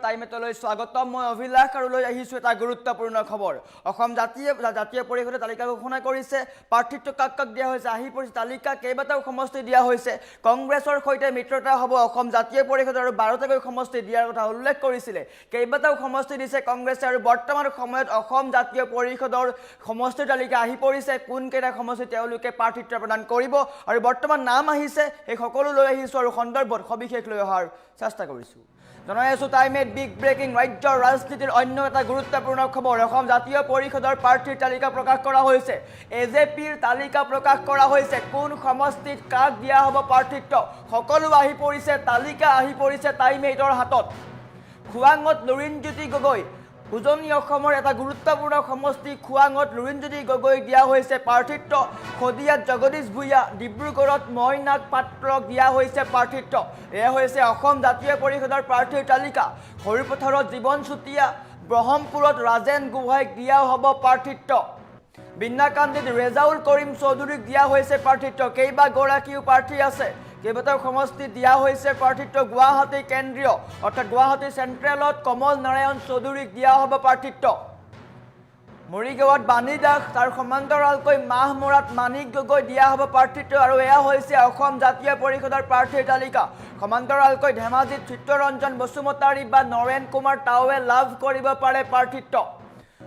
টাইমেটলৈ স্বাগতম মই অভিলাষ আৰু লৈ আহিছো এটা গুৰুত্বপূৰ্ণ খবৰ জাতীয় পৰিষদে তালিকা ঘোষণা কৰিছে প্ৰাৰ্থিত্ব কাক কাক দিয়া হৈছে আহি পৰিছে তালিকা কেইবাটাও সমষ্টি দিয়া হৈছে কংগ্ৰেছৰ সৈতে মিত্ৰতা হ'ব অসম জাতীয় পৰিষদ আৰু 12টাকৈ সমষ্টি দিয়াৰ কথা উল্লেখ কৰিছিল কেইবাটাও সমষ্টি দিছে কংগ্ৰেছে আৰু বৰ্তমান সময়ত অসম জাতীয় পৰিষদৰ সমষ্টিৰ তালিকা আহি পৰিছে কোন কেইটা সমষ্টি তেওঁলোকে প্ৰাৰ্থিত্ব প্ৰদান কৰিব আৰু বৰ্তমান নাম আহিছে এই সকলো লৈ আহিছো আৰু সন্দৰ্ভত সবিশেষ লৈ অহাৰ চেষ্টা কৰিছো জনাই আছো টাইমে বিগ ব্ৰেকিং ৰাজ্যৰ ৰাজনীতিৰ অন্য এটা গুৰুত্বপূৰ্ণ খবৰ অসম জাতীয় পৰিষদৰ প্ৰাৰ্থীৰ তালিকা প্ৰকাশ কৰা হৈছে এজেপিৰ তালিকা প্ৰকাশ কৰা হৈছে কোন সমষ্টিত কাক দিয়া হ'ব প্ৰাৰ্থিত্ব সকলো আহি পৰিছে তালিকা আহি পৰিছে টাইমেটৰ হাতত খুৱাঙত লুৰিণজ্যোতি গগৈ উজনি অসমৰ এটা গুৰুত্বপূৰ্ণ সমষ্টি খুৱাঙত লুৰিণজ্যোতি গগৈ দিয়া হৈছে প্ৰাৰ্থিত্ব খদিয়াত জগদীশ ভূঞা ডিব্ৰুগড়ত মইনাক পাত্ৰক দিয়া হৈছে প্ৰাৰ্থিত্ব এয়া হৈছে অসম জাতীয় পৰিষদৰ প্ৰাৰ্থীৰ তালিকা সৰুপথাৰত জীৱন চুতীয়া ব্ৰহ্মপুৰত ৰাজেন গোহাঁইক দিয়া হ'ব প্ৰাৰ্থিত্ব বিন্নাকান্দিত ৰেজাউল কৰিম চৌধুৰীক দিয়া হৈছে প্ৰাৰ্থিত্ব কেইবাগৰাকীও প্ৰাৰ্থী আছে কেইবাটাও সমষ্টি দিয়া হৈছে প্ৰাৰ্থিত্ব গুৱাহাটী কেন্দ্ৰীয় অৰ্থাৎ গুৱাহাটী চেণ্ট্ৰেলত কমল নাৰায়ণ চৌধুৰীক দিয়া হ'ব প্ৰাৰ্থিত্ব মৰিগাঁৱত বাণী দাস তাৰ সমান্তৰালকৈ মাহমৰাত মানিক গগৈ দিয়া হ'ব প্ৰাৰ্থিত্ব আৰু এয়া হৈছে অসম জাতীয় পৰিষদৰ প্ৰাৰ্থীৰ তালিকা সমান্তৰালকৈ ধেমাজিত চিত্তৰঞ্জন বসুমতাৰী বা নৰেন কুমাৰ টাৱে লাভ কৰিব পাৰে প্ৰাৰ্থিত্ব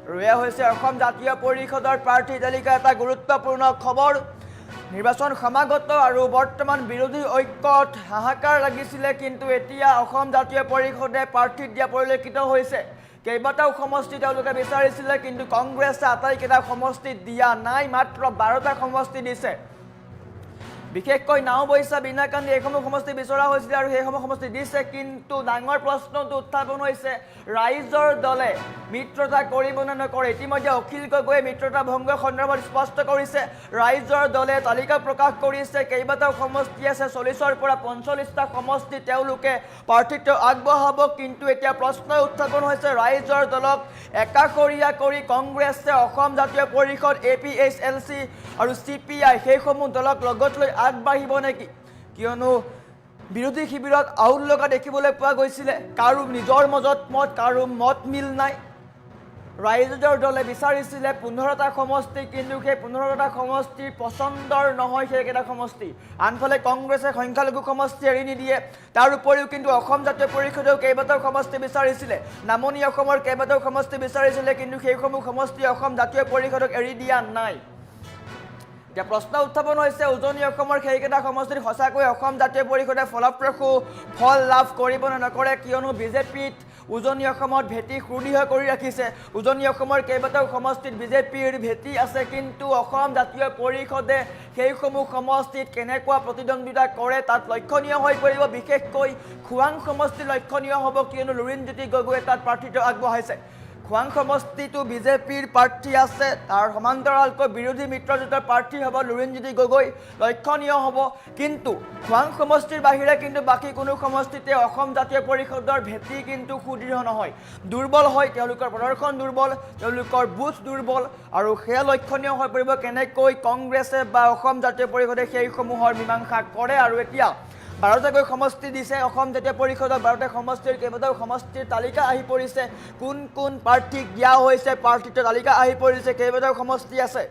আৰু এয়া হৈছে অসম জাতীয় পৰিষদৰ প্ৰাৰ্থীৰ তালিকা এটা গুৰুত্বপূৰ্ণ খবৰ নিৰ্বাচন সমাগত আৰু বৰ্তমান বিৰোধী ঐক্যত হাহাকাৰ লাগিছিলে কিন্তু এতিয়া অসম জাতীয় পৰিষদে প্ৰাৰ্থী দিয়া পৰিলক্ষিত হৈছে কেইবাটাও সমষ্টি তেওঁলোকে বিচাৰিছিলে কিন্তু কংগ্ৰেছে আটাইকেইটা সমষ্টিত দিয়া নাই মাত্ৰ 12টা সমষ্টি দিছে বিশেষকৈ নাওবৈচা বিনাকান্দি এইসমূহ সমষ্টি বিচৰা হৈছিল আৰু সেইসমূহ সমষ্টি দিছে কিন্তু ডাঙৰ প্ৰশ্নটো উত্থাপন হৈছে ৰাইজৰ দলে মিত্ৰতা কৰিব নে নকৰে ইতিমধ্যে অখিল গগৈয়ে মিত্ৰতা ভংগৰ সন্দৰ্ভত স্পষ্ট কৰিছে ৰাইজৰ দলে তালিকা প্ৰকাশ কৰিছে কেইবাটাও সমষ্টি আছে 40ৰ পৰা 45টা সমষ্টি তেওঁলোকে প্ৰাৰ্থিত্ব আগবঢ়াব কিন্তু এতিয়া প্ৰশ্ন উত্থাপন হৈছে ৰাইজৰ দলক একাষৰীয়া কৰি কংগ্ৰেছে অসম জাতীয় পৰিষদ APHLC আৰু CPI সেইসমূহ দলক লগত লৈ আগবাঢ়িব নেকি কিয়নো বিৰোধী শিবিৰত আউল লগা দেখিবলৈ পোৱা গৈছিলে কাৰো নিজৰ মজত মত কাৰো মত মিল নাই ৰাইজৰ দলে বিচাৰিছিলে 15টা সমষ্টি কিন্তু সেই 15টা সমষ্টি পছন্দৰ নহয় সেইকেইটা সমষ্টি আনফালে কংগ্ৰেছে সংখ্যালঘু সমষ্টি এৰি নিদিয়ে তাৰ উপৰিও কিন্তু অসম জাতীয় পৰিষদেও কেইবাটাও সমষ্টি বিচাৰিছিলে নামনি অসমৰ কেইবাটাও সমষ্টি বিচাৰিছিলে কিন্তু সেইসমূহ সমষ্টি অসম জাতীয় পৰিষদক এৰি দিয়া নাই এতিয়া প্ৰশ্ন উত্থাপন হৈছে উজনি অসমৰ সেইকেইটা সমষ্টিত সঁচাকৈ অসম জাতীয় পৰিষদে ফলপ্ৰসূ ফল লাভ কৰিব নে নকৰে কিয়নো বিজেপিত উজনি অসমত ভেটি সুদৃঢ় কৰি ৰাখিছে উজনি অসমৰ কেইবাটাও সমষ্টিত বিজেপিৰ ভেটি আছে কিন্তু অসম জাতীয় পৰিষদে সেইসমূহ সমষ্টিত কেনেকুৱা প্ৰতিদ্বন্দ্বিতা কৰে তাত লক্ষণীয় হৈ পৰিব বিশেষকৈ খুৱাং সমষ্টি লক্ষণীয় হ'ব কিয়নো লুৰিণজ্যোতি গগৈয়ে তাত প্ৰাৰ্থিত্ব আগবঢ়াইছে খুৱাং সমষ্টিটো বিজেপিৰ প্ৰাৰ্থী আছে তাৰ সমান্তৰালকৈ বিৰোধী মিত্ৰজোঁটৰ প্ৰাৰ্থী হ'ব লুৰিণজ্যোতি গগৈ লক্ষণীয় হ'ব কিন্তু খুৱাং সমষ্টিৰ বাহিৰে কিন্তু বাকী কোনো সমষ্টিতে অসম জাতীয় পৰিষদৰ ভেটি কিন্তু সুদৃঢ় নহয় দুৰ্বল হয় তেওঁলোকৰ প্ৰদৰ্শন দুৰ্বল তেওঁলোকৰ বুথ দুৰ্বল আৰু সেয়া লক্ষণীয় হৈ পৰিব কেনেকৈ কংগ্ৰেছে বা অসম জাতীয় পৰিষদে সেইসমূহৰ মীমাংসা কৰে আৰু এতিয়া 12টাকৈ সমষ্টি দিছে অসম জাতীয় পৰিষদৰ 12টা সমষ্টিৰ কেইবাটাও সমষ্টিৰ তালিকা আহি পৰিছে কোন কোন প্ৰাৰ্থীক দিয়া হৈছে প্ৰাৰ্থীৰ তালিকা আহি পৰিছে কেইবাটাও সমষ্টি আছে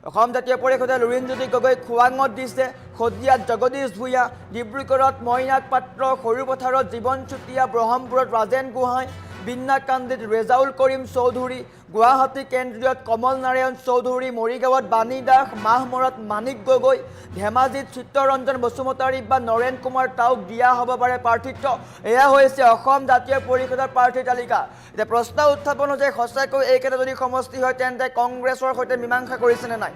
অসম জাতীয় পৰিষদে লুৰিণজ্যোতি গগৈ খুৱাঙত দিছে খদিয়াত জগদীশ ভূঞা ডিব্ৰুগড়ত মইনাক পাত্ৰ সৰুপথাৰত জীৱন চুতীয়া ব্ৰহ্মপুৰত ৰাজেন গোহাঁই বিন্নাকান্দিত ৰেজাউল কৰিম চৌধুৰী গুৱাহাটী কেন্দ্ৰীয়ত কমল নাৰায়ণ চৌধুৰী মৰিগাঁৱত বাণী দাস মাহমৰাত মানিক গগৈ ধেমাজিত চিত্তৰঞ্জন বসুমতাৰী বা নৰেন কুমাৰ টাউক দিয়া হ'ব পাৰে প্ৰাৰ্থিত্ব এয়া হৈছে অসম জাতীয় পৰিষদৰ প্ৰাৰ্থীৰ তালিকা এতিয়া প্ৰশ্ন উত্থাপন হৈছে সঁচাকৈ এইকেইটা যদি সমষ্টি হয় তেন্তে কংগ্ৰেছৰ সৈতে মীমাংসা কৰিছেনে নাই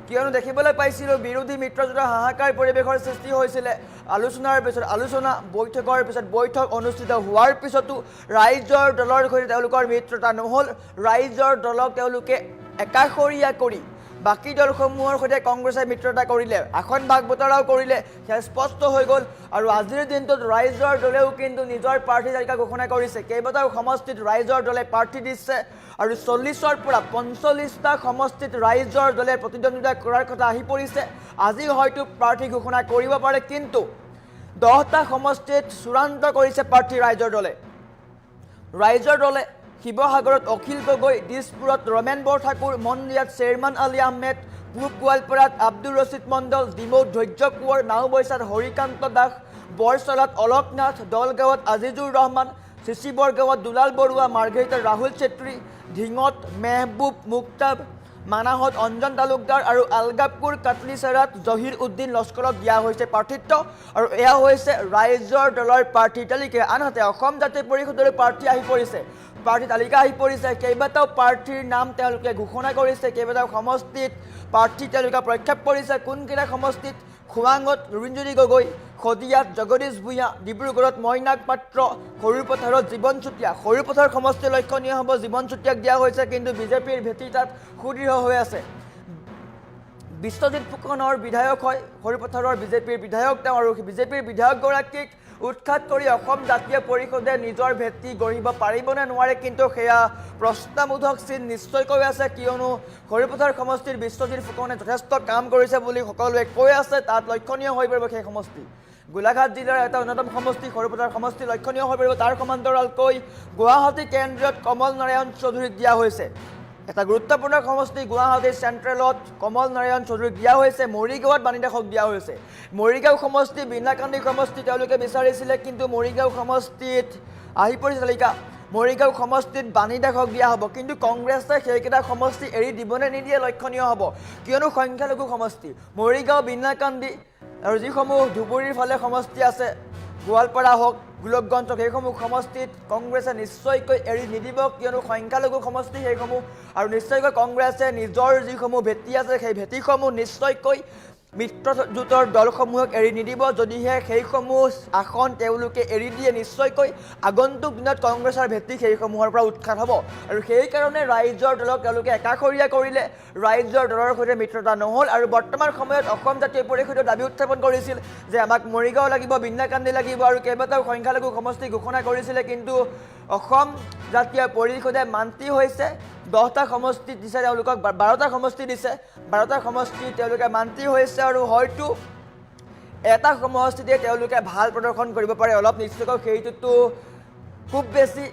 কিয়নো দেখিবলৈ পাইছিলোঁ বিৰোধী মিত্ৰজোঁটৰ হাহাকাৰ পৰিৱেশৰ সৃষ্টি হৈছিলে আলোচনাৰ পিছত আলোচনা বৈঠকৰ পিছত বৈঠক অনুষ্ঠিত হোৱাৰ পিছতো ৰাইজৰ দলৰ সৈতে তেওঁলোকৰ মিত্ৰতা নহ'ল ৰাইজৰ দলক তেওঁলোকে একাষৰীয়া কৰি বাকী দলসমূহৰ সৈতে কংগ্ৰেছে মিত্ৰতা কৰিলে আসন ভাগ বতৰাও কৰিলে সেয়া স্পষ্ট হৈ গ'ল আৰু আজিৰ দিনটোত ৰাইজৰ দলেও কিন্তু নিজৰ প্ৰাৰ্থী তালিকা ঘোষণা কৰিছে কেইবাটাও সমষ্টিত ৰাইজৰ দলে প্ৰাৰ্থী দিছে আৰু 40ৰ পৰা 45টা সমষ্টিত ৰাইজৰ দলে প্ৰতিদ্বন্দ্বিতা কৰাৰ কথা আহি পৰিছে আজি হয়তো প্ৰাৰ্থী ঘোষণা কৰিব পাৰে কিন্তু 10টা সমষ্টিত চূড়ান্ত কৰিছে প্ৰাৰ্থী ৰাইজৰ দলে ৰাইজৰ দলে শিৱসাগৰত অখিল গগৈ, দিছপুৰত ৰমেন বৰঠাকুৰ, মনৰিয়াত শ্বেৰমান আলী আহমেদ, পূব গোৱালপাৰাত আব্দুল ৰছিদ মণ্ডল, ডিমৌত ধৈৰ্য কোঁৱৰ, নাওবৈচাত হৰিকান্ত দাস, বৰচলাত অলোক নাথ, দলগাঁৱত আজিজুৰ ৰহমান, চিচিবৰগাঁৱত দুলাল বৰুৱা, মাৰ্ঘেৰিটাত ৰাহুল চেত্ৰী, ঢিঙত মেহবুব মুক্তাব, মানাহত অঞ্জন তালুকদাৰ আৰু আলগাপুৰ কাটলিচাৰাত জহিৰ উদ্দিন লস্কৰক দিয়া হৈছে প্ৰাৰ্থিত্ব আৰু এয়া হৈছে ৰাইজৰ দলৰ প্ৰাৰ্থী তালিকা। আনহাতে অসম জাতীয় পৰিষদলৈ প্ৰাৰ্থী আহি পৰিছে, প্ৰাৰ্থী তালিকা আহি পৰিছে। কেইবাটাও প্ৰাৰ্থীৰ নাম তেওঁলোকে ঘোষণা কৰিছে, কেইবাটাও সমষ্টিত প্ৰাৰ্থী তেওঁলোকে প্ৰক্ষেপ কৰিছে। কোনকেইটা সমষ্টিত? খোৱাঙত লুৰিণজ্যোতি গগৈ, শদিয়াত জগদীশ ভূঞা, ডিব্ৰুগড়ত মইনাক পাত্ৰ, সৰুপথাৰত জীৱন চুতীয়া। সৰুপথাৰ সমষ্টি লক্ষণীয় হ'ব, জীৱন চুতীয়াক দিয়া হৈছে, কিন্তু বিজেপিৰ ভেটি তাত সুদৃঢ় হৈ আছে। বিশ্বজিৎ ফুকনৰ বিধায়ক হয় সৰুপথাৰৰ বিজেপিৰ বিধায়ক তেওঁ, আৰু বিজেপিৰ বিধায়কগৰাকীক উৎখাত কৰি অসম জাতীয় পৰিষদে নিজৰ ভেটি গঢ়িব পাৰিবনে নোৱাৰে, কিন্তু সেয়া প্ৰশ্নবোধক চিন নিশ্চয়কৈ আছে, কিয়নো সৰুপথাৰ সমষ্টিৰ বিশ্বজিৎ ফুকনে যথেষ্ট কাম কৰিছে বুলি সকলোৱে কৈ আছে। তাত লক্ষণীয় হৈ পৰিব সেই সমষ্টি। গোলাঘাট জিলাৰ এটা অন্যতম সমষ্টি সৰুপথাৰ সমষ্টি লক্ষণীয় হৈ পৰিব। তাৰ সমান্তৰালকৈ গুৱাহাটী কেন্দ্ৰীয়ত কমল নাৰায়ণ চৌধুৰীক দিয়া হৈছে। এটা গুৰুত্বপূৰ্ণ সমষ্টি গুৱাহাটী চেণ্ট্ৰেলত কমল নাৰায়ণ চৌধুৰীক দিয়া হৈছে। মৰিগাঁৱত বাণী দাসক দিয়া হৈছে। মৰিগাঁও সমষ্টি বীণাকান্দি সমষ্টি তেওঁলোকে বিচাৰিছিলে, কিন্তু মৰিগাঁও সমষ্টিত আহি পৰিছে তালিকা। মৰিগাঁও সমষ্টিত বাণী দাসক দিয়া হ'ব, কিন্তু কংগ্ৰেছে সেইকেইটা সমষ্টি এৰি দিবনে নিদিয়ে লক্ষণীয় হ'ব, কিয়নো সংখ্যালঘু সমষ্টি মৰিগাঁও, বীণাকান্দি আৰু যিসমূহ ধুবুৰীৰ ফালে সমষ্টি আছে, গোৱালপাৰা হওক, গোলকগঞ্জ হওক, সেইসমূহ সমষ্টিত কংগ্ৰেছে নিশ্চয়কৈ এৰি নিদিব, কিয়নো সংখ্যালঘু সমষ্টি সেইসমূহ, আৰু নিশ্চয়কৈ কংগ্ৰেছে নিজৰ যিসমূহ ভেটি আছে সেই ভেটিসমূহ নিশ্চয়কৈ মিত্ৰজোঁটৰ দলসমূহক এৰি নিদিব। যদিহে সেইসমূহ আসন তেওঁলোকে এৰি দিয়ে, নিশ্চয়কৈ আগন্তুক দিনত কংগ্ৰেছৰ ভেটি সেইসমূহৰ পৰা উৎখাত হ'ব, আৰু সেইকাৰণে ৰাইজৰ দলক তেওঁলোকে একাষৰীয়া কৰিলে। ৰাইজৰ দলৰ সৈতে মিত্ৰতা নহ'ল, আৰু বৰ্তমান সময়ত অসম জাতীয় পৰিষদে দাবী উত্থাপন কৰিছিল যে আমাক মৰিগাঁও লাগিব, বীণাকান্দি লাগিব, আৰু কেইবাটাও সংখ্যালঘু সমষ্টি ঘোষণা কৰিছিলে, কিন্তু অসম জাতীয় পৰিষদে মান্তি হৈছে। 10টা সমষ্টি দিছে তেওঁলোকক, 12টা সমষ্টি দিছে, 12টা সমষ্টি তেওঁলোকে মান্তি হৈছে, আৰু হয়তো এটা সমষ্টিতে তেওঁলোকে ভাল প্ৰদৰ্শন কৰিব পাৰে অলপ, নিশ্চয়কৈ সেইটোতো খুব বেছি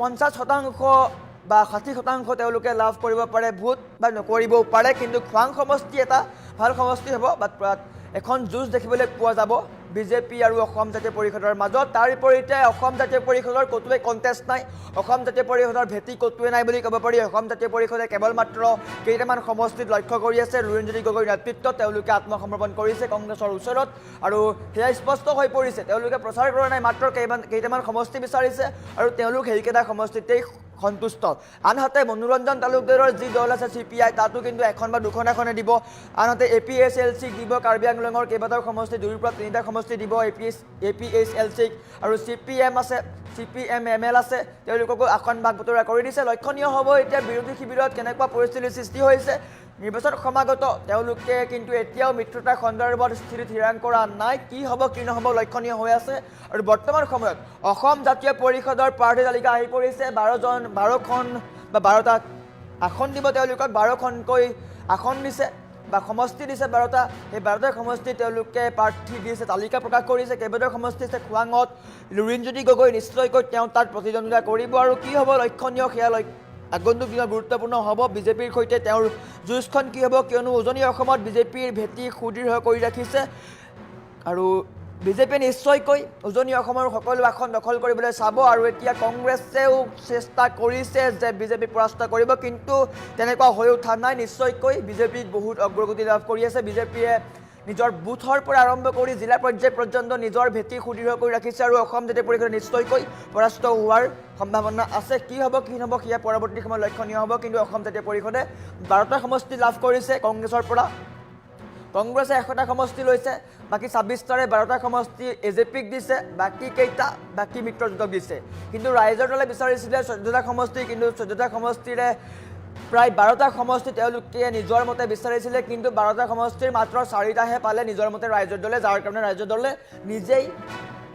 50% বা 60% তেওঁলোকে লাভ কৰিব পাৰে ভোট, বা নকৰিবও পাৰে, কিন্তু খোৱাং সমষ্টি এটা ভাল সমষ্টি হ'ব, বাট এখন যুঁজ দেখিবলৈ পোৱা যাব বিজেপি আৰু অসম জাতীয় পৰিষদৰ মাজত। তাৰ বিপৰীতে অসম জাতীয় পৰিষদৰ ক'তোৱে কণ্টেষ্ট নাই, অসম জাতীয় পৰিষদৰ ভেটি ক'তোৱে নাই বুলি ক'ব পাৰি। অসম জাতীয় পৰিষদে কেৱল মাত্ৰ কেইটামান সমষ্টিত লক্ষ্য কৰি আছে। লুৰিণজ্যোতি গগৈৰ নেতৃত্বত তেওঁলোকে আত্মসমৰ্পণ কৰিছে কংগ্ৰেছৰ ওচৰত, আৰু সেয়া স্পষ্ট হৈ পৰিছে। তেওঁলোকে প্ৰচাৰ কৰা নাই, মাত্ৰ কেইটামান সমষ্টি বিচাৰিছে, আৰু তেওঁলোক সেইকেইটা সমষ্টিতেই সন্তুষ্ট। আনহাতে মনোৰঞ্জন তালুকদাৰৰ যি দল আছে CPI, তাতো কিন্তু এখন বা দুখন আসনে দিব। আনহাতে APSLCক দিব, কাৰ্বি আংলঙৰ কেইবাটাও সমষ্টি, 2ৰ পৰা 3টা সমষ্টি দিব APSLCক, আৰু CPM আছে, CPM-ML আছে, তেওঁলোককো আসন ভাগ বতৰা কৰি দিছে। লক্ষণীয় হ'ব এতিয়া বিৰোধী শিবিৰত কেনেকুৱা পৰিস্থিতিৰ সৃষ্টি হৈছে। নিৰ্বাচন সমাগত তেওঁলোকে কিন্তু এতিয়াও মিত্ৰতা সন্দৰ্ভত স্থিতি থিৰাং কৰা নাই, কি হ'ব কি নহ'ব লক্ষণীয় হৈ আছে। আৰু বৰ্তমান সময়ত অসম জাতীয় পৰিষদৰ প্ৰাৰ্থী তালিকা আহি পৰিছে। 12খন বা 12টা আসন দিব তেওঁলোকক, 12খনকৈ আসন দিছে বা সমষ্টি দিছে 12টা। সেই 12টা সমষ্টি তেওঁলোকে প্ৰাৰ্থী দিছে, তালিকা প্ৰকাশ কৰিছে। কেইবাটাও সমষ্টি আছে খোৱাঙত লুৰিণজ্যোতি গগৈ, নিশ্চয়কৈ তেওঁ তাত প্ৰতিদ্বন্দ্বিতা কৰিব, আৰু কি হ'ব লক্ষণীয় সেয়া আগন্তুক দিনত গুৰুত্বপূৰ্ণ হ'ব। বিজেপিৰ সৈতে তেওঁৰ যুঁজখন কি হ'ব, কিয়নো উজনি অসমত বিজেপিৰ ভেটি সুদৃঢ় কৰি ৰাখিছে, আৰু বিজেপিয়ে নিশ্চয়কৈ উজনি অসমৰ সকলো আসন দখল কৰিবলৈ চাব। আৰু এতিয়া কংগ্ৰেছেও চেষ্টা কৰিছে যে বিজেপি পৰাস্ত কৰিব, কিন্তু তেনেকুৱা হৈ উঠা নাই। নিশ্চয়কৈ বিজেপিত বহুত অগ্ৰগতি লাভ কৰি আছে। বিজেপিয়ে নিজৰ বুথৰ পৰা আৰম্ভ কৰি জিলা পৰ্যায় পৰ্যন্ত নিজৰ ভেটি সুদৃঢ় কৰি ৰাখিছে, আৰু অসম জাতীয় পৰিষদে নিশ্চয়কৈ পৰাস্ত হোৱাৰ সম্ভাৱনা আছে। কি হ'ব কি নহ'ব সেয়া পৰৱৰ্তী সময়ত লক্ষণীয় হ'ব, কিন্তু অসম জাতীয় পৰিষদে 12টা সমষ্টি লাভ কৰিছে কংগ্ৰেছৰ পৰা। কংগ্ৰেছে 100টা সমষ্টি লৈছে, বাকী 26টাৰে 12টা সমষ্টি AJPক দিছে, বাকী মিত্ৰজোঁটক দিছে। কিন্তু ৰাইজৰ দলে বিচাৰিছিলে 14টা সমষ্টি, কিন্তু 14টা সমষ্টিৰে প্ৰায় 12টা সমষ্টি তেওঁলোকে নিজৰ মতে বিচাৰিছিলে, কিন্তু 12টা সমষ্টিৰ মাত্ৰ 4টাহে পালে নিজৰ মতে ৰাইজৰ দলে, যাৰ কাৰণে ৰাইজৰ দলে নিজেই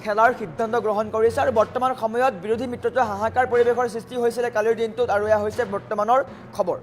খেলাৰ সিদ্ধান্ত গ্ৰহণ কৰিছে। আৰু বৰ্তমান সময়ত বিৰোধী মিত্ৰজোঁটৰ হাহাকাৰ পৰিৱেশৰ সৃষ্টি হৈছিলে কালিৰ দিনটোত, আৰু এয়া হৈছে বৰ্তমানৰ খবৰ।